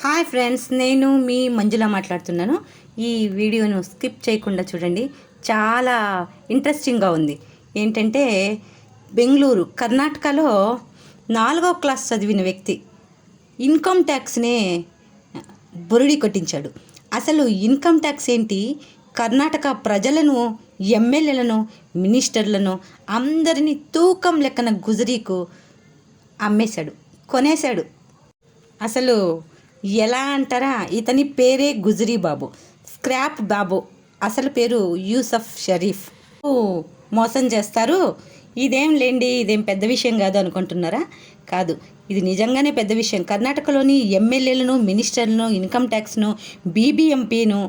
Hi friends, నేను మీ మంజుల మాట్లాడుతున్నాను. ఈ వీడియోను స్కిప్ చేయకుండా చూడండి, చాలా ఇంట్రెస్టింగ్గా ఉంది. ఏంటంటే బెంగళూరు కర్ణాటకలో 4వ క్లాస్ చదివిన వ్యక్తి ఇన్కమ్ ట్యాక్స్నే బురిడి కొట్టించాడు. అసలు ఇన్కమ్ ట్యాక్స్ ఏంటి, కర్ణాటక ప్రజలను, ఎమ్మెల్యేలను, మినిస్టర్లను అందరినీ తూకం లెక్కన గుజరీకు అమ్మేశాడు, కొనేశాడు. అసలు ఎలా అంటారా, ఇతని పేరే గుజరీ బాబు, స్క్రాప్ బాబు. అసలు పేరు యూసఫ్ షరీఫ్. మోసం చేస్తారు. ఇదేం లేండి, ఇదేం పెద్ద విషయం కాదు అనుకుంటున్నారా? కాదు, ఇది నిజంగానే పెద్ద విషయం. కర్ణాటకలోని ఎమ్మెల్యేలను, మినిస్టర్లను, ఇన్కమ్ ట్యాక్స్ను, బీబీఎంపీను,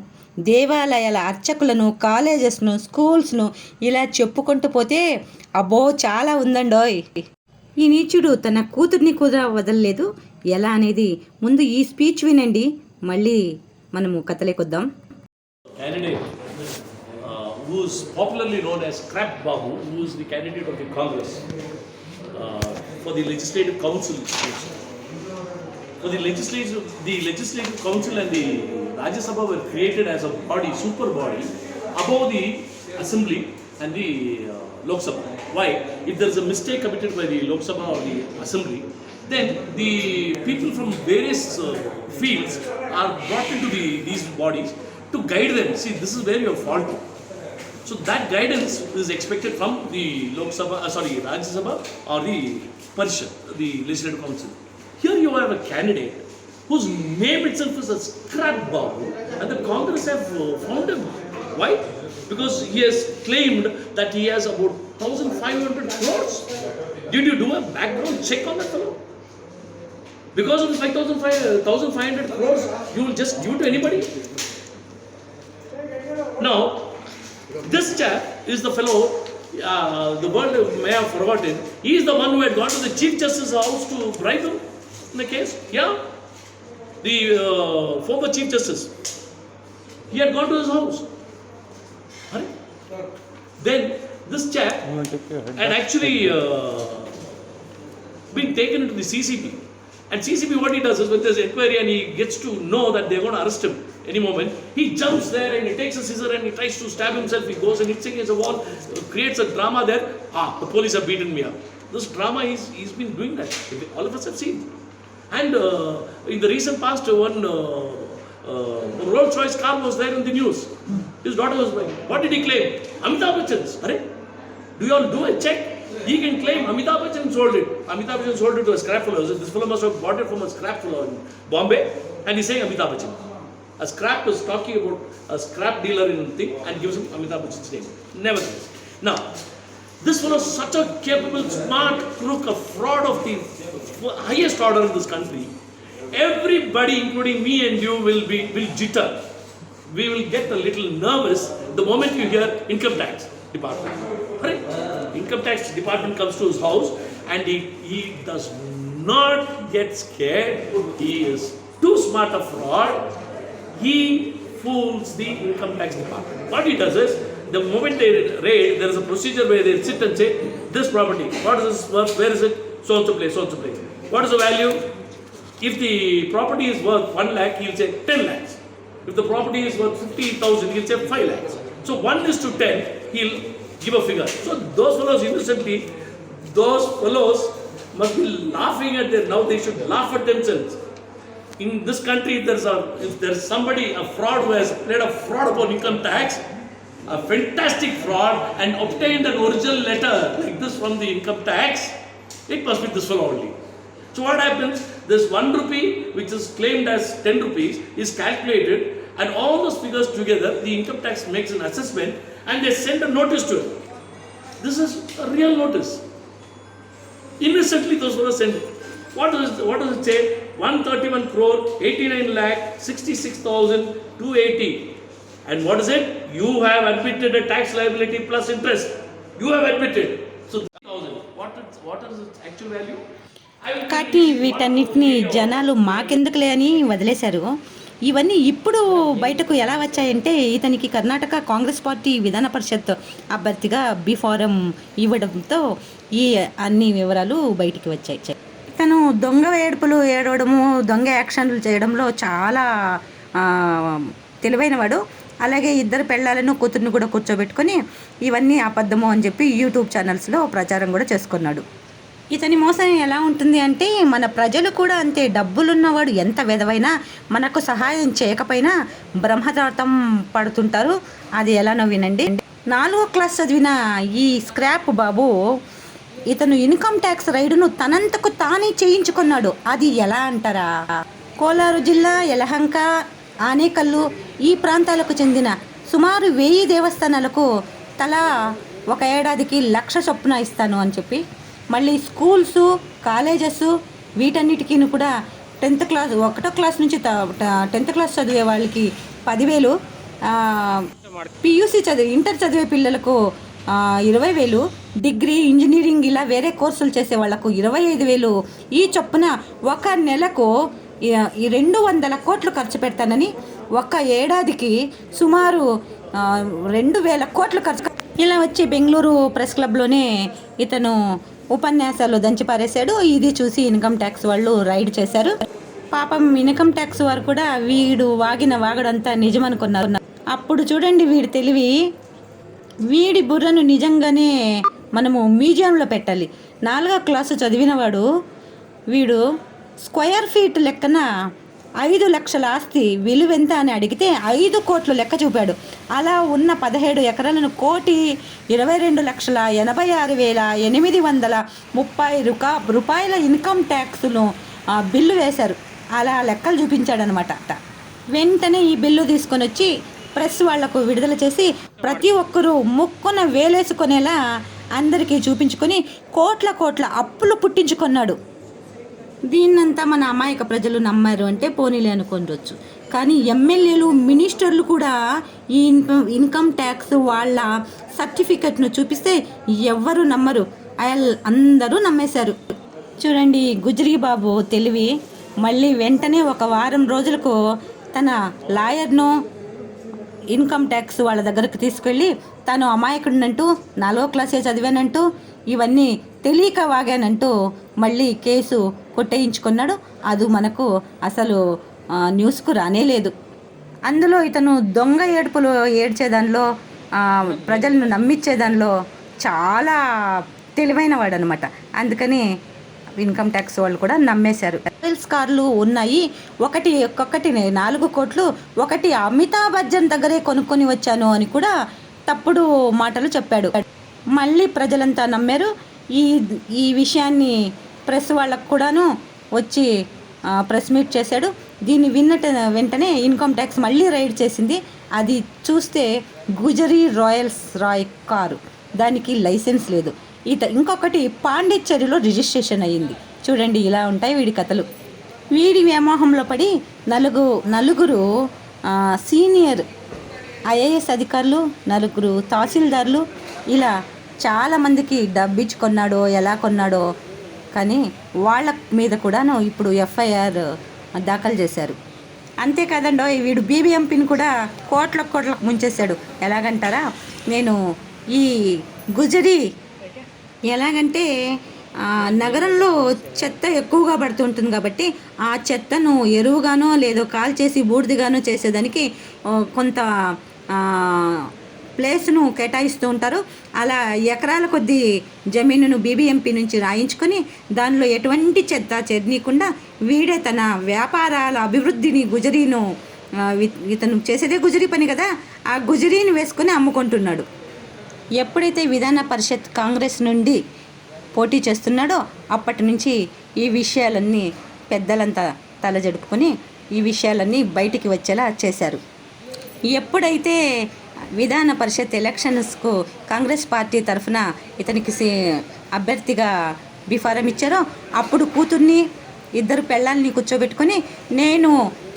దేవాలయాల అర్చకులను, కాలేజెస్ను, స్కూల్స్ను ఇలా చెప్పుకుంటూ పోతే అబ్బో చాలా ఉందండోయ్. ఈ నీచుడు తన కూతుర్ని కూడా వదలలేదు. ఎలా అనేది ముందు ఈ స్పీచ్ వినండి, మళ్ళీ మనము కథలేకొద్దాం. Candidate who is popularly known as Scrap Babu, who is the candidate of the Congress for the Legislative Council. For the Legislative Council and the Rajya Sabha were created as a body, super body, above the Assembly and the Lok Sabha. Why? If there is a mistake committed by the Lok Sabha or the Assembly, then the people from various fields are brought into these bodies to guide them. See, this is where you are faulty. So that guidance is expected from the Rajya Sabha or the Parishad, the Legislative Council. Here you have a candidate whose name itself is a Scrap Babu, and the Congress have found him. Why? Because he has claimed that he has about 1,500 crores. Did you do a background check on that fellow? Because of the 1,500 crores, you will just give it to anybody? Now, this chap is the fellow, the word may have forgotten, he is the one who had gone to the Chief Justice's house to bribe him in the case. Yeah? The former Chief Justice. He had gone to his house. Then, this chap had actually been taken into the CCP. And CCP, what he does is, when there's inquiry and he gets to know that they're going to arrest him any moment, he jumps there and he takes a scissor and he tries to stab himself. He goes and hits against a wall, creates a drama there. The police have beaten me up. This drama, he's been doing that. All of us have seen. And in the recent past, one Rolls Royce car was there in the news. His daughter was buying. What did he claim? Amitabh Bachchan's. Do you all do a check? He can claim Amitabh Bachchan sold it. Amitabh Bachchan sold it to a scrap fellow. This fellow must have bought it from a scrap fellow in Bombay, and he's saying Amitabh Bachchan. A scrap is talking about a scrap dealer in thing and gives him Amitabh Bachchan's name. Never this. Now, this fellow is such a capable, smart crook, a fraud of the highest order in this country. Everybody, including me and you, will jitter. We will get a little nervous the moment you hear income tax department. Right? Income tax department comes to his house and he does not get scared. He is too smart a fraud. He fools the income tax department. What he does is, the moment they raid, there is a procedure where they sit and say, this property, what is this worth, where is it, so and so place, so and so place. What is the value? If the property is worth 1 lakh, he will say 10 lakhs. If the property is worth 50,000, he will say 5 lakhs. So 1:10, he will give a figure. So those fellows innocently, those fellows must be laughing at them. Now they should laugh at themselves. In this country, if there's somebody, a fraud who has played a fraud upon income tax, a fantastic fraud, and obtained an original letter like this from the income tax, it must be this fellow only. So what happens? This 1 rupee, which is claimed as 10 rupees, is calculated, and all those figures together, the income tax makes an assessment, and they send a notice to it. This is a real notice. Innocently, those fellows send it. What does it say? 131 crore, 89 lakh, 66,280. And what is it? You have admitted a tax liability plus interest. You have admitted. So 1,000. What is its actual value? కానీ వీటన్నిటిని జనాలు మాకెందుకులే అని వదిలేశారు. ఇవన్నీ ఇప్పుడు బయటకు ఎలా వచ్చాయంటే, ఇతనికి కర్ణాటక కాంగ్రెస్ పార్టీ విధాన పరిషత్ అభ్యర్థిగా బి ఫారం ఇవ్వడంతో ఈ అన్ని వివరాలు బయటికి వచ్చాయి. ఇక ఇతను దొంగ ఏడుపులు ఏడవడము, దొంగ యాక్షన్లు చేయడంలో చాలా తెలివైనవాడు. అలాగే ఇద్దరు పెళ్ళాలను కూతుర్ని కూడా కూర్చోబెట్టుకొని ఇవన్నీ అబద్ధము అని చెప్పి యూట్యూబ్ ఛానల్స్లో ప్రచారం కూడా చేసుకున్నాడు. ఇతని మోసం ఎలా ఉంటుంది అంటే, మన ప్రజలు కూడా అంతే. డబ్బులున్నవాడు ఎంత విధవైనా మనకు సహాయం చేయకపోయినా బ్రహ్మచాతం పడుతుంటారు. అది ఎలానో వినండి. 4వ క్లాస్ చదివిన ఈ స్క్రాప్ బాబు ఇతను ఇన్కమ్ ట్యాక్స్ రైడును తనంతకు తానే చేయించుకున్నాడు. అది ఎలా అంటారా? కోలారు జిల్లా యలహంక, ఆనేకల్లు ఈ ప్రాంతాలకు చెందిన సుమారు 1000 దేవస్థానాలకు తలా ఒక ఏడాదికి 1,00,000 చొప్పున ఇస్తాను అని చెప్పి, మళ్ళీ స్కూల్సు, కాలేజెస్ వీటన్నిటికీ కూడా 10th క్లాస్ 1వ క్లాస్ నుంచి 10th క్లాస్ చదివే వాళ్ళకి 10,000, పియూసీ ఇంటర్ చదివే పిల్లలకు 20,000, డిగ్రీ, ఇంజనీరింగ్ ఇలా వేరే కోర్సులు చేసే వాళ్లకు 25,000 ఈ చొప్పున ఒక నెలకు 200 కోట్లు ఖర్చు పెడతానని ఒక్క ఏడాదికి సుమారు 2,000 కోట్లు ఖర్చు. ఇలా వచ్చి బెంగళూరు ప్రెస్ క్లబ్లోనే ఇతను ఉపన్యాసాలు దంచి పారేశాడు. ఇది చూసి ఇన్కమ్ ట్యాక్స్ వాళ్ళు రైడ్ చేశారు. పాపం ఇన్కమ్ ట్యాక్స్ వారు కూడా వీడు వాగిన వాగడంతా నిజమనుకున్నారు. అప్పుడు చూడండి వీడి తెలివి. వీడి బుర్రను నిజంగానే మనము మ్యూజియంలో పెట్టాలి. 4వ క్లాసు చదివినవాడు వీడు స్క్వేర్ ఫీట్ లెక్కన 5 లక్షల ఆస్తి విలువెంత అని అడిగితే 5 కోట్లు లెక్క చూపాడు. అలా ఉన్న 17 ఎకరాలను 1,22,86,830 రూపాయల ఇన్కమ్ ట్యాక్స్ను బిల్లు వేశారు. అలా లెక్కలు చూపించాడనమాట. వెంటనే ఈ బిల్లు తీసుకొని వచ్చి ప్రెస్ వాళ్లకు విడుదల చేసి ప్రతి ఒక్కరూ ముక్కున వేలేసుకునేలా అందరికీ చూపించుకొని కోట్ల అప్పులు పుట్టించుకున్నాడు. దీన్నంతా మన అమాయక ప్రజలు నమ్మారు అంటే పోనీలే అనుకోవచ్చు. కానీ ఎమ్మెల్యేలు, మినిస్టర్లు కూడా ఈ ఇన్కమ్ ట్యాక్స్ వాళ్ళ సర్టిఫికెట్ను చూపిస్తే ఎవ్వరూ నమ్మరు. అందరూ నమ్మేశారు. చూడండి గుజరీ బాబు తెలివి. మళ్ళీ వెంటనే ఒక వారం రోజులకు తన లాయర్ను ఇన్కమ్ ట్యాక్స్ వాళ్ళ దగ్గరకు తీసుకెళ్ళి తాను అమాయకుడినంటూ 4వ క్లాసే చదివానంటూ ఇవన్నీ తెలియక వాగానంటూ మళ్ళీ కేసు కొట్టేయించుకున్నాడు. అది మనకు అసలు న్యూస్కు రానేలేదు. అందులో ఇతను దొంగ ఏడుపులు ఏడ్చేదానిలో, ప్రజలను నమ్మించేదానిలో చాలా తెలివైన వాడు అనమాట. అందుకని ఇన్కమ్ ట్యాక్స్ వాళ్ళు కూడా నమ్మేశారు. రైల్స్ కార్లు ఉన్నాయి, ఒక్కొక్కటి 4 కోట్లు, ఒకటి అమితాబ్ బచ్చన్ దగ్గరే కొనుక్కొని వచ్చాను అని కూడా తప్పుడు మాటలు చెప్పాడు. మళ్ళీ ప్రజలంతా నమ్మారు. ఈ విషయాన్ని ప్రెస్ వాళ్ళకు కూడాను వచ్చి ప్రెస్ మీట్ చేశాడు. దీన్ని వెంటనే ఇన్కమ్ ట్యాక్స్ మళ్ళీ రైడ్ చేసింది. అది చూస్తే గుజరీ రాయ్ కారు, దానికి లైసెన్స్ లేదు. ఇంకొకటి పాండిచ్చేరిలో రిజిస్ట్రేషన్ అయ్యింది. చూడండి ఇలా ఉంటాయి వీడి కథలు. వీడి వ్యామోహంలో పడి నలుగురు సీనియర్ ఐఏఎస్ అధికారులు, 4 తహసీల్దార్లు ఇలా చాలామందికి డబ్బిచ్చి కొన్నాడో ఎలా కొన్నాడో కానీ వాళ్ళ మీద కూడాను ఇప్పుడు ఎఫ్ఐఆర్ దాఖలు చేశారు. అంతేకాదండో వీడు బీబీఎంపీని కూడా కోట్లకు ముంచేశాడు. ఎలాగంటారా, నేను ఈ గుజరీ ఎలాగంటే నగరంలో చెత్త ఎక్కువగా పడుతుంటుంది కాబట్టి ఆ చెత్తను ఎరువుగానో లేదో కాల్చేసి బూడిదిగానో చేసేదానికి కొంత ప్లేస్ను కేటాయిస్తూ ఉంటారు. అలా ఎకరాల కొద్దీ జమీనును బీబీఎంపీ నుంచి రాయించుకొని దానిలో ఎటువంటి చెత్త చెదనీయకుండా వీడే తన వ్యాపారాల అభివృద్ధిని గుజరీను, ఇతను చేసేదే గుజరీ పని కదా, ఆ గుజరీని వేసుకొని అమ్ముకుంటున్నాడు. ఎప్పుడైతే విధాన పరిషత్ కాంగ్రెస్ నుండి పోటీ చేస్తున్నాడో అప్పటి నుంచి ఈ విషయాలన్నీ పెద్దలంతా తలజడుపుకొని ఈ విషయాలన్నీ బయటికి వచ్చేలా చేశారు. ఎప్పుడైతే విధాన పరిషత్ ఎలక్షన్స్కు కాంగ్రెస్ పార్టీ తరఫున ఇతనికి అభ్యర్థిగా బిఫారం ఇచ్చారో అప్పుడు కూతుర్ని, 2 పెళ్ళాలని కూర్చోబెట్టుకొని నేను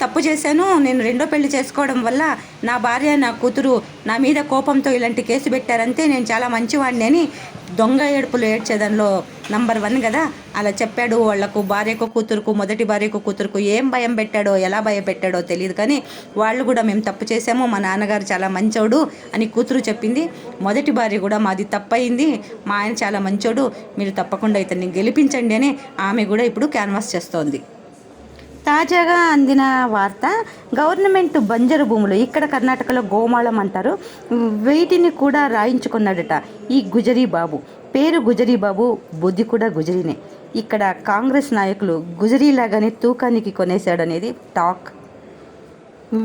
తప్పు చేశాను, నేను రెండో పెళ్లి చేసుకోవడం వల్ల నా భార్య నా కూతురు నా మీద కోపంతో ఇలాంటి కేసు పెట్టారంతే, నేను చాలా మంచివాడిని అని దొంగ ఏడుపులు ఏడ్చేదానిలో నంబర్ 1 కదా. అలా చెప్పాడు. వాళ్లకు భార్యకు కూతురుకు, మొదటి భార్యకు కూతురుకు ఏం భయం పెట్టాడో, ఎలా భయపెట్టాడో తెలియదు, కానీ వాళ్ళు కూడా మేము తప్పు చేసాము, మా నాన్నగారు చాలా మంచోడు అని కూతురు చెప్పింది. మొదటి భార్య కూడా మాది తప్పయింది, మా ఆయన చాలా మంచోడు, మీరు తప్పకుండా ఇతన్ని గెలిపించండి అని ఆమె కూడా ఇప్పుడు క్యాన్వాస్ చేస్తోంది. తాజాగా అందిన వార్త, గవర్నమెంట్ బంజరు భూములు, ఇక్కడ కర్ణాటకలో గోమాళం అంటారు, వీటిని కూడా రాయించుకున్నాడట ఈ గుజరీ బాబు. పేరు గుజరీ బాబు, బుద్ధి కూడా గుజరీనే. ఇక్కడ కాంగ్రెస్ నాయకులు గుజరీలాగానే తూకానికి కొనేశాడనేది టాక్.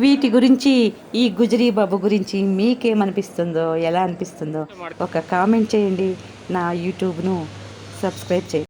వీటి గురించి, ఈ గుజరీ బాబు గురించి మీకేమనిపిస్తుందో, ఎలా అనిపిస్తుందో ఒక కామెంట్ చేయండి. నా యూట్యూబ్ను సబ్స్క్రైబ్ చేయండి.